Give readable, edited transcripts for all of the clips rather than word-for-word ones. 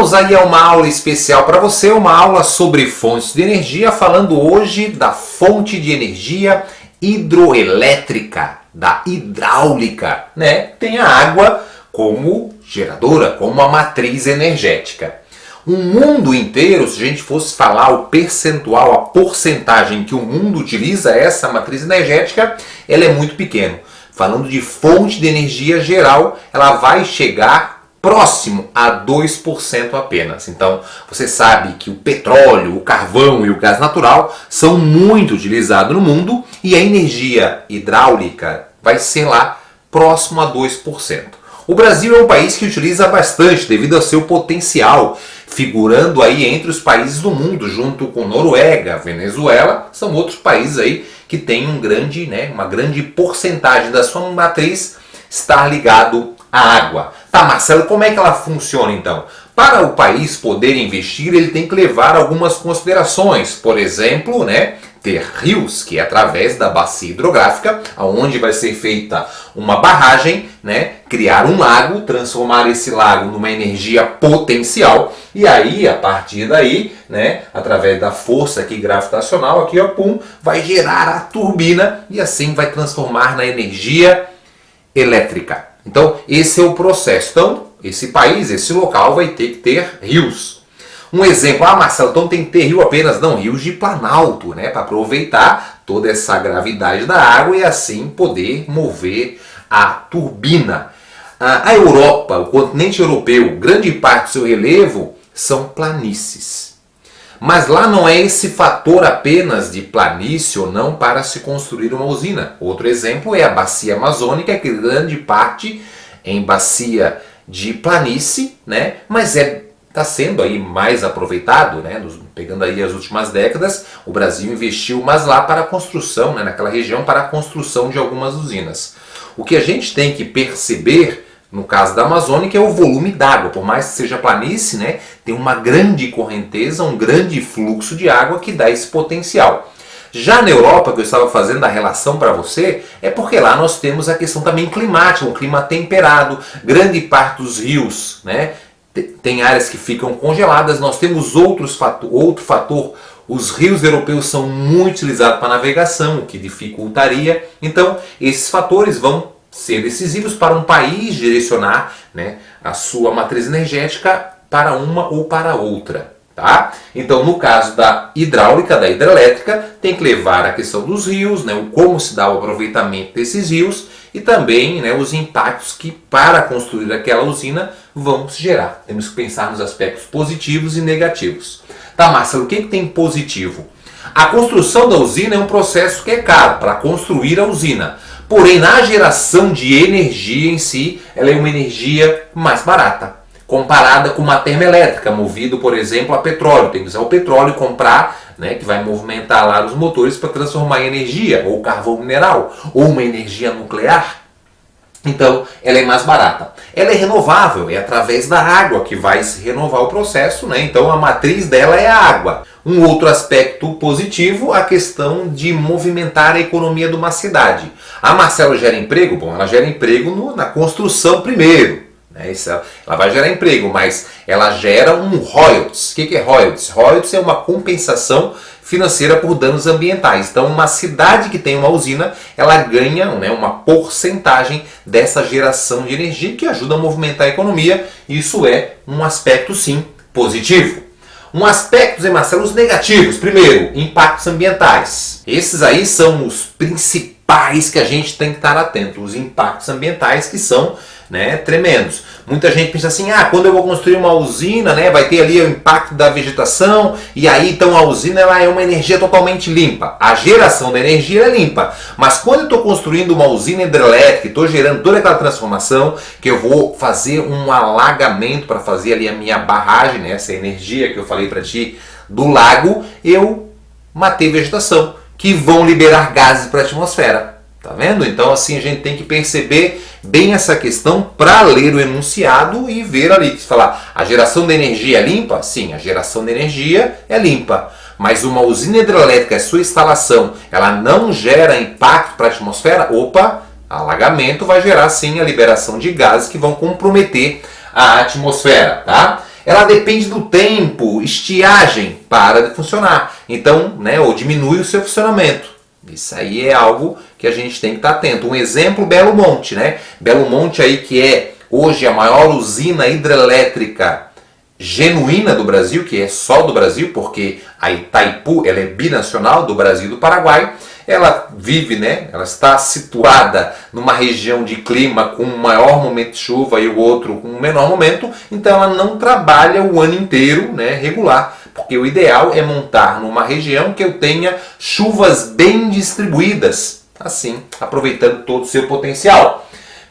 Vamos aí a uma aula especial para você, uma aula sobre fontes de energia, falando hoje da fonte de energia hidroelétrica, da hidráulica, né? Tem a água como geradora, como a matriz energética. O mundo inteiro, se a gente fosse falar o percentual, a porcentagem que o mundo utiliza essa matriz energética, ela é muito pequena. Falando de fonte de energia geral, ela vai chegar próximo a 2% apenas. Então, você sabe que o petróleo, o carvão e o gás natural são muito utilizados no mundo e a energia hidráulica vai ser lá próximo a 2%. O Brasil é um país que utiliza bastante devido ao seu potencial, figurando aí entre os países do mundo, junto com Noruega, Venezuela, são outros países aí que têm uma grande porcentagem da sua matriz estar ligado à água. Tá, Marcelo, como é que ela funciona então? Para o país poder investir, ele tem que levar algumas considerações. Por exemplo, ter rios, que é através da bacia hidrográfica, onde vai ser feita uma barragem, criar um lago, transformar esse lago numa energia potencial, e aí, a partir daí, através da força aqui gravitacional, aqui, vai gerar a turbina e assim vai transformar na energia elétrica. Então, esse é o processo. Então, esse país, esse local vai ter que ter rios. Um exemplo, Marcelo, então tem que ter rio apenas? Não, rios de planalto, para aproveitar toda essa gravidade da água e assim poder mover a turbina. A Europa, o continente europeu, grande parte do seu relevo são planícies. Mas lá não é esse fator apenas de planície ou não para se construir uma usina. Outro exemplo é a bacia amazônica, que grande parte em bacia de planície, mas está sendo aí mais aproveitado, pegando aí as últimas décadas, o Brasil investiu mais lá para a construção, naquela região, para a construção de algumas usinas. O que a gente tem que perceber, no caso da Amazônia, é o volume d'água. Por mais que seja planície, tem uma grande correnteza, um grande fluxo de água que dá esse potencial. Já na Europa, que eu estava fazendo a relação para você, é porque lá nós temos a questão também climática, um clima temperado, grande parte dos rios, tem áreas que ficam congeladas, nós temos outro fator, os rios europeus são muito utilizados para navegação, o que dificultaria. Então, esses fatores vão ser decisivos para um país direcionar a sua matriz energética para uma ou para outra. Tá? Então, no caso da hidráulica, da hidrelétrica, tem que levar a questão dos rios, como se dá o aproveitamento desses rios e também os impactos que para construir aquela usina vão se gerar. Temos que pensar nos aspectos positivos e negativos. Tá, Marcelo, o que tem positivo? A construção da usina é um processo que é caro para construir a usina. Porém, na geração de energia em si, ela é uma energia mais barata, comparada com uma termoelétrica, movido, por exemplo, a petróleo. Tem que usar o petróleo e comprar, que vai movimentar lá os motores para transformar em energia, ou carvão mineral, ou uma energia nuclear. Então, ela é mais barata. Ela é renovável, é através da água que vai se renovar o processo, Então, a matriz dela é a água. Um outro aspecto positivo, a questão de movimentar a economia de uma cidade. A Marcelo gera emprego? Bom, ela gera emprego na construção primeiro. Ela vai gerar emprego, mas ela gera um royalties. O que é royalties? Royalties é uma compensação financeira por danos ambientais. Então, uma cidade que tem uma usina, ela ganha uma porcentagem dessa geração de energia que ajuda a movimentar a economia. Isso é um aspecto, sim, positivo. Um aspecto, Zé Marcelo, os negativos. Primeiro, impactos ambientais. Esses aí são os principais que a gente tem que estar atento. Os impactos ambientais que são tremendos. Muita gente pensa assim, quando eu vou construir uma usina, vai ter ali o impacto da vegetação, e aí então a usina ela é uma energia totalmente limpa. A geração da energia é limpa, mas quando eu estou construindo uma usina hidrelétrica, estou gerando toda aquela transformação, que eu vou fazer um alagamento para fazer ali a minha barragem, essa energia que eu falei para ti do lago, eu matei vegetação, que vão liberar gases para a atmosfera. Tá vendo? Então assim a gente tem que perceber bem essa questão para ler o enunciado e ver ali, que se falar, a geração de energia é limpa? Sim, a geração de energia é limpa. Mas uma usina hidrelétrica, a sua instalação, ela não gera impacto para a atmosfera? Opa, alagamento vai gerar sim a liberação de gases que vão comprometer a atmosfera, tá? ela depende do tempo, estiagem, para de funcionar. Então, né, ou diminui o seu funcionamento. Isso aí é algo que a gente tem que estar atento. Um exemplo, Belo Monte, né? Belo Monte aí que é hoje a maior usina hidrelétrica genuína do Brasil, que é só do Brasil, porque a Itaipu ela é binacional do Brasil e do Paraguai. Ela vive, né? Ela está situada numa região de clima com um maior momento de chuva e o outro com um menor momento, então ela não trabalha o ano inteiro, né, regular, porque o ideal é montar numa região que eu tenha chuvas bem distribuídas, assim, aproveitando todo o seu potencial.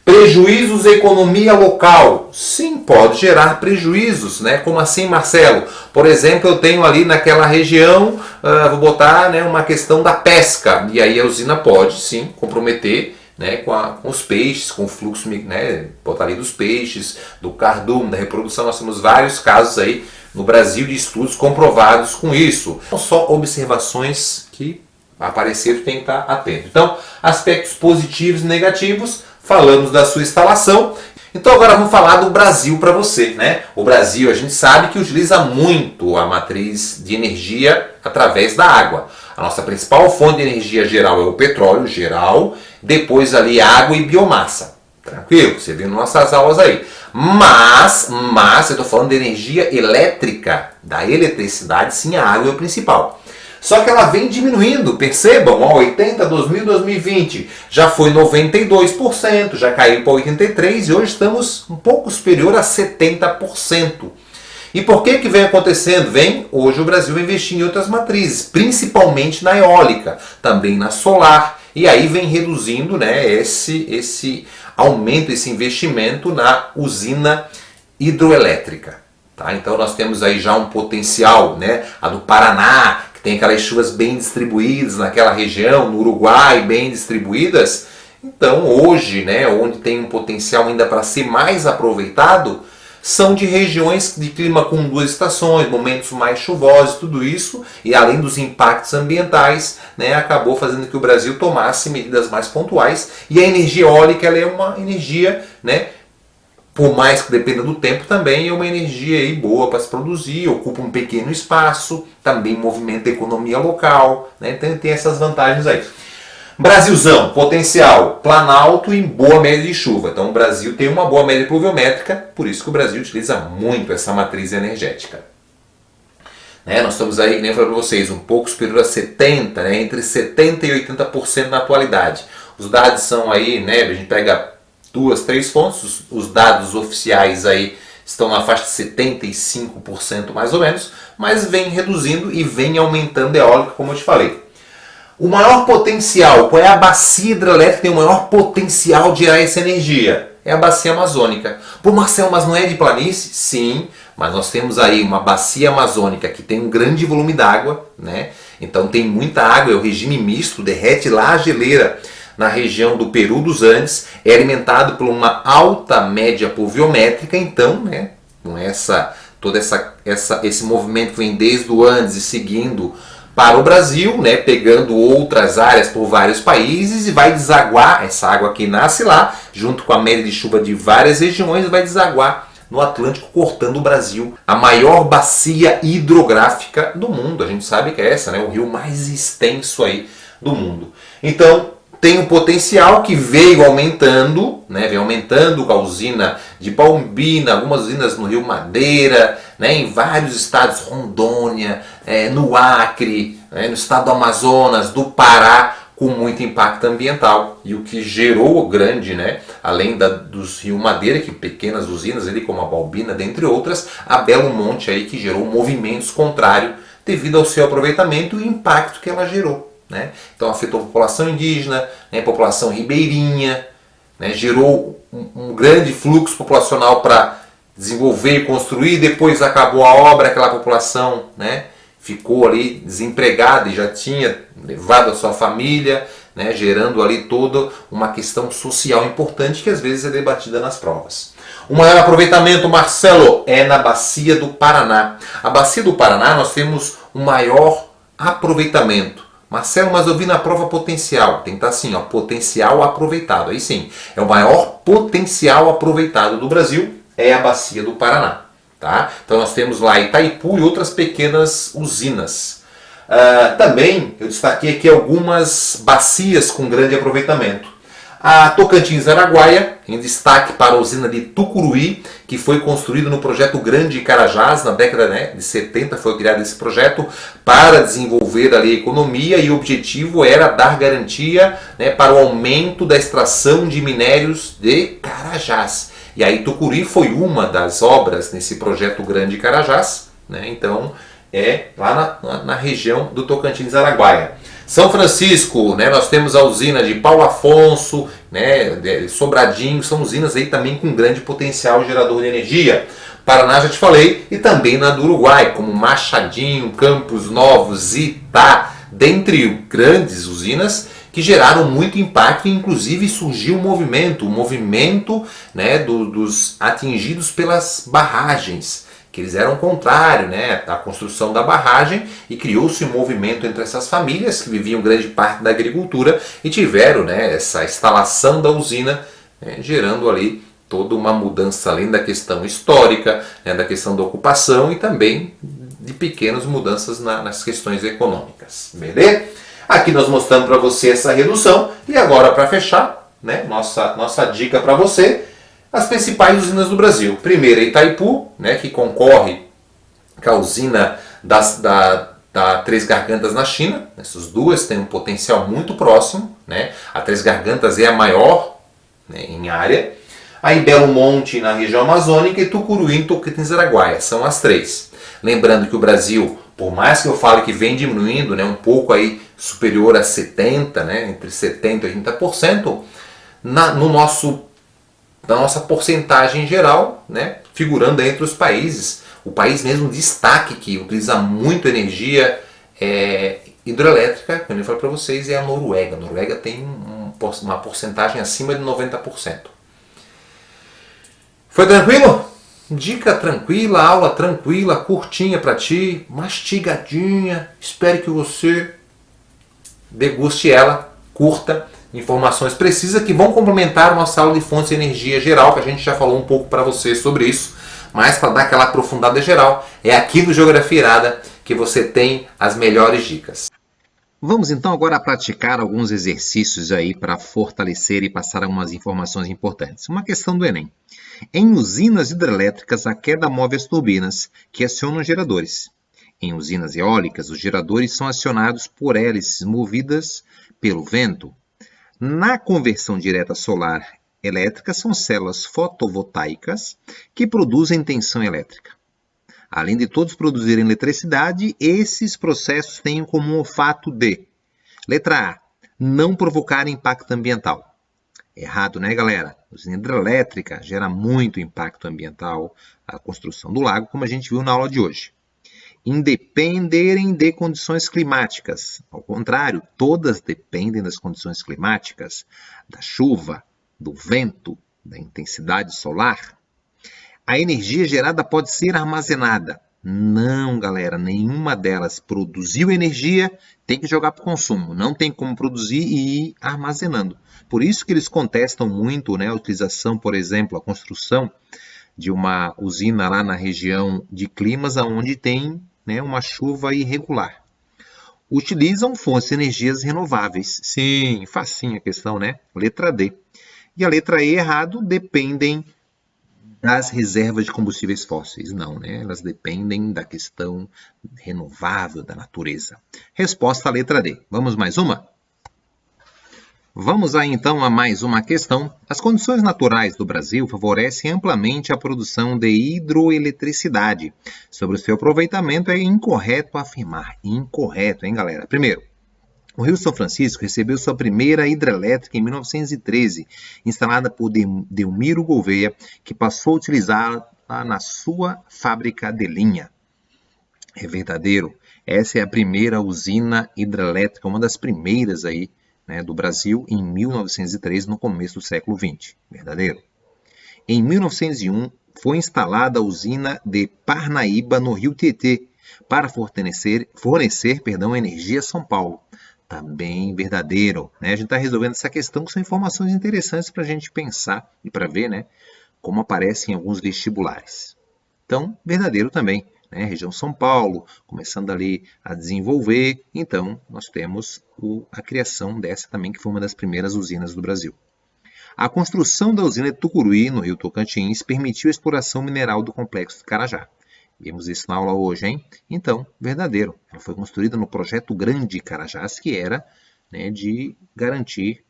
Prejuízos à economia local. Sim, pode gerar prejuízos, né? Como assim, Marcelo? Por exemplo, eu tenho ali naquela região, vou botar, né, uma questão da pesca. E aí a usina pode, sim, comprometer, né, com os peixes, com o fluxo, né, botar ali dos peixes, do cardume, da reprodução. Nós temos vários casos aí no Brasil de estudos comprovados com isso. Não só observações que apareceram, tem que estar atento. Então, aspectos positivos e negativos. Falamos da sua instalação. Então agora vamos falar do Brasil para você, né? O Brasil, a gente sabe que utiliza muito a matriz de energia através da água. A nossa principal fonte de energia geral é o petróleo geral, depois ali água e biomassa. Tranquilo? Você viu nossas aulas aí. Mas eu estou falando de energia elétrica, da eletricidade, sim, a água é o principal. Só que ela vem diminuindo, percebam, 80, 2000, 2020, já foi 92%, já caiu para 83% e hoje estamos um pouco superior a 70%. E por que vem acontecendo? Hoje o Brasil vai investir em outras matrizes, principalmente na eólica, também na solar, e aí vem reduzindo, né, esse aumento, esse investimento na usina hidroelétrica. Tá? Então nós temos aí já um potencial, né, a do Paraná, tem aquelas chuvas bem distribuídas naquela região, no Uruguai bem distribuídas. Então hoje, né, onde tem um potencial ainda para ser mais aproveitado, são de regiões de clima com duas estações, momentos mais chuvosos, tudo isso, e além dos impactos ambientais, né, acabou fazendo que o Brasil tomasse medidas mais pontuais, e a energia eólica ela é uma energia, né, por mais que dependa do tempo, também é uma energia aí boa para se produzir, ocupa um pequeno espaço, também movimenta a economia local, né? Então tem essas vantagens aí. Brasilzão, potencial, planalto e boa média de chuva. Então o Brasil tem uma boa média pluviométrica, por isso que o Brasil utiliza muito essa matriz energética. Né? Nós estamos aí, nem falei para vocês, um pouco superior a 70%, né? Entre 70% e 80% na atualidade. Os dados são aí, né? A gente pega 2, 3 fontes, os dados oficiais aí estão na faixa de 75% mais ou menos, mas vem reduzindo e vem aumentando a eólica, como eu te falei. O maior potencial, qual é a bacia hidrelétrica que tem o maior potencial de gerar essa energia? É a bacia amazônica. Pô, Marcelo, mas não é de planície? Sim, mas nós temos aí uma bacia amazônica que tem um grande volume d'água, né? Então tem muita água, é o regime misto, derrete lá a geleira na região do Peru dos Andes, é alimentado por uma alta média pluviométrica, então, né, com esse movimento que vem desde o Andes e seguindo para o Brasil, né, pegando outras áreas por vários países e vai desaguar, essa água que nasce lá, junto com a média de chuva de várias regiões, vai desaguar no Atlântico, cortando o Brasil, a maior bacia hidrográfica do mundo. A gente sabe que é essa, né, o rio mais extenso aí do mundo. Então, tem um potencial que veio aumentando, né? Vem aumentando com a usina de Palmbina, algumas usinas no Rio Madeira, né? Em vários estados, Rondônia, no Acre, né? No estado do Amazonas, do Pará, com muito impacto ambiental. E o que gerou grande, né? Além dos Rio Madeira, que pequenas usinas ali como a Palmbina, dentre outras, a Belo Monte aí que gerou movimentos contrários devido ao seu aproveitamento e o impacto que ela gerou. Né? Então afetou a população indígena, né, a população ribeirinha, né, gerou um grande fluxo populacional para desenvolver e construir, depois acabou a obra, aquela população, né, ficou ali desempregada e já tinha levado a sua família, né, gerando ali toda uma questão social importante que às vezes é debatida nas provas. O maior aproveitamento, Marcelo, é na Bacia do Paraná. A Bacia do Paraná nós temos o maior aproveitamento. Marcelo, mas eu vi na prova potencial. Tem que estar assim, ó, potencial aproveitado. Aí sim, é o maior potencial aproveitado do Brasil, é a Bacia do Paraná. Tá? Então nós temos lá Itaipu e outras pequenas usinas. Também eu destaquei aqui algumas bacias com grande aproveitamento. A Tocantins Araguaia, em destaque para a usina de Tucuruí, que foi construída no projeto Grande Carajás, na década de 70 foi criado esse projeto para desenvolver ali a economia, e o objetivo era dar garantia para o aumento da extração de minérios de Carajás. E aí Tucuruí foi uma das obras nesse projeto Grande Carajás, então é lá na região do Tocantins Araguaia. São Francisco, nós temos a usina de Paulo Afonso, Sobradinho, são usinas aí também com grande potencial gerador de energia. Paraná já te falei, e também na do Uruguai, como Machadinho, Campos Novos, Itá, dentre grandes usinas que geraram muito impacto, e inclusive surgiu o movimento dos atingidos pelas barragens, que eles eram contrários à construção da barragem, e criou-se um movimento entre essas famílias que viviam grande parte da agricultura e tiveram essa instalação da usina, gerando ali toda uma mudança além da questão histórica, da questão da ocupação, e também de pequenas mudanças nas questões econômicas. Beleza? Aqui nós mostramos para você essa redução, e agora para fechar, nossa dica para você: as principais usinas do Brasil. Primeiro, Itaipu, que concorre com a usina da Três Gargantas na China. Essas duas têm um potencial muito próximo. A Três Gargantas é a maior em área. Aí Belo Monte na região amazônica, e Tucuruí em Tocantins Araguaia. São as três. Lembrando que o Brasil, por mais que eu fale que vem diminuindo, um pouco aí superior a 70%, entre 70% e 80%, na nossa porcentagem geral, figurando entre os países. O país mesmo destaque que utiliza muito energia hidrelétrica, como eu falei para vocês, é a Noruega. A Noruega tem uma porcentagem acima de 90%. Foi tranquilo? Dica tranquila, aula tranquila, curtinha para ti, mastigadinha. Espero que você deguste ela, curta. Informações precisas que vão complementar a nossa aula de fontes de energia geral, que a gente já falou um pouco para você sobre isso, mas para dar aquela aprofundada geral, é aqui no Geografia Irada que você tem as melhores dicas. Vamos então agora praticar alguns exercícios aí para fortalecer e passar algumas informações importantes. Uma questão do Enem. Em usinas hidrelétricas, a queda move as turbinas, que acionam geradores. Em usinas eólicas, os geradores são acionados por hélices movidas pelo vento. Na conversão direta solar elétrica, são células fotovoltaicas que produzem tensão elétrica. Além de todos produzirem eletricidade, esses processos têm em comum o fato de: letra A, não provocar impacto ambiental. Errado, né, galera? A usina hidrelétrica gera muito impacto ambiental, a construção do lago, como a gente viu na aula de hoje. Independerem de condições climáticas. Ao contrário, todas dependem das condições climáticas, da chuva, do vento, da intensidade solar. A energia gerada pode ser armazenada. Não, galera, nenhuma delas produziu energia, tem que jogar para o consumo. Não tem como produzir e ir armazenando. Por isso que eles contestam muito a utilização, por exemplo, a construção de uma usina lá na região de climas onde tem uma chuva irregular. Utilizam fontes de energias renováveis. Sim, facinho a questão, né? Letra D. E a letra E, errado, dependem das reservas de combustíveis fósseis. Não, elas dependem da questão renovável da natureza. Resposta à letra D. Vamos mais uma? Vamos aí então a mais uma questão. As condições naturais do Brasil favorecem amplamente a produção de hidroeletricidade. Sobre o seu aproveitamento é incorreto afirmar. Incorreto, hein, galera? Primeiro, o Rio São Francisco recebeu sua primeira hidrelétrica em 1913, instalada por Delmiro Gouveia, que passou a utilizá-la na sua fábrica de linha. É verdadeiro. Essa é a primeira usina hidrelétrica, uma das primeiras aí, do Brasil, em 1903, no começo do século XX. Verdadeiro. Em 1901, foi instalada a usina de Parnaíba, no Rio Tietê, para fornecer energia a São Paulo. Também verdadeiro. A gente está resolvendo essa questão, que são informações interessantes para a gente pensar e para ver como aparecem em alguns vestibulares. Então, verdadeiro também. Né? Região São Paulo, começando ali a desenvolver. Então, nós temos a criação dessa também, que foi uma das primeiras usinas do Brasil. A construção da usina de Tucuruí, no Rio Tocantins, permitiu a exploração mineral do complexo de Carajá. Vimos isso na aula hoje, hein? Então, verdadeiro. Ela foi construída no projeto Grande Carajás, que era, né, de garantir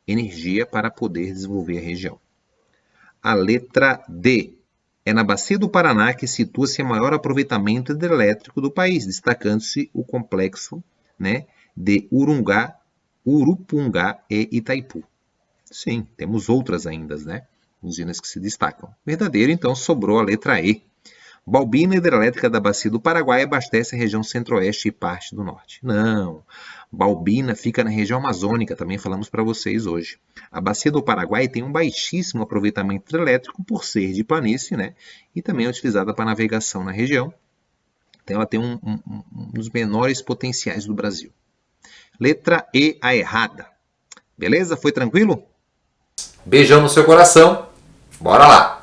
energia para poder desenvolver a região. A letra D. É na Bacia do Paraná que situa-se o maior aproveitamento hidrelétrico do país, destacando-se o complexo, né, de Urupungá e Itaipu. Sim, temos outras ainda, né? Usinas que se destacam. Verdadeiro, então, sobrou a letra E. Balbina Hidrelétrica da Bacia do Paraguai abastece a região centro-oeste e parte do norte. Não, Balbina fica na região amazônica, também falamos para vocês hoje. A Bacia do Paraguai tem um baixíssimo aproveitamento hidrelétrico por ser de planície, né? E também é utilizada para navegação na região. Então ela tem um dos menores potenciais do Brasil. Letra E, a errada. Beleza? Foi tranquilo? Beijão no seu coração. Bora lá!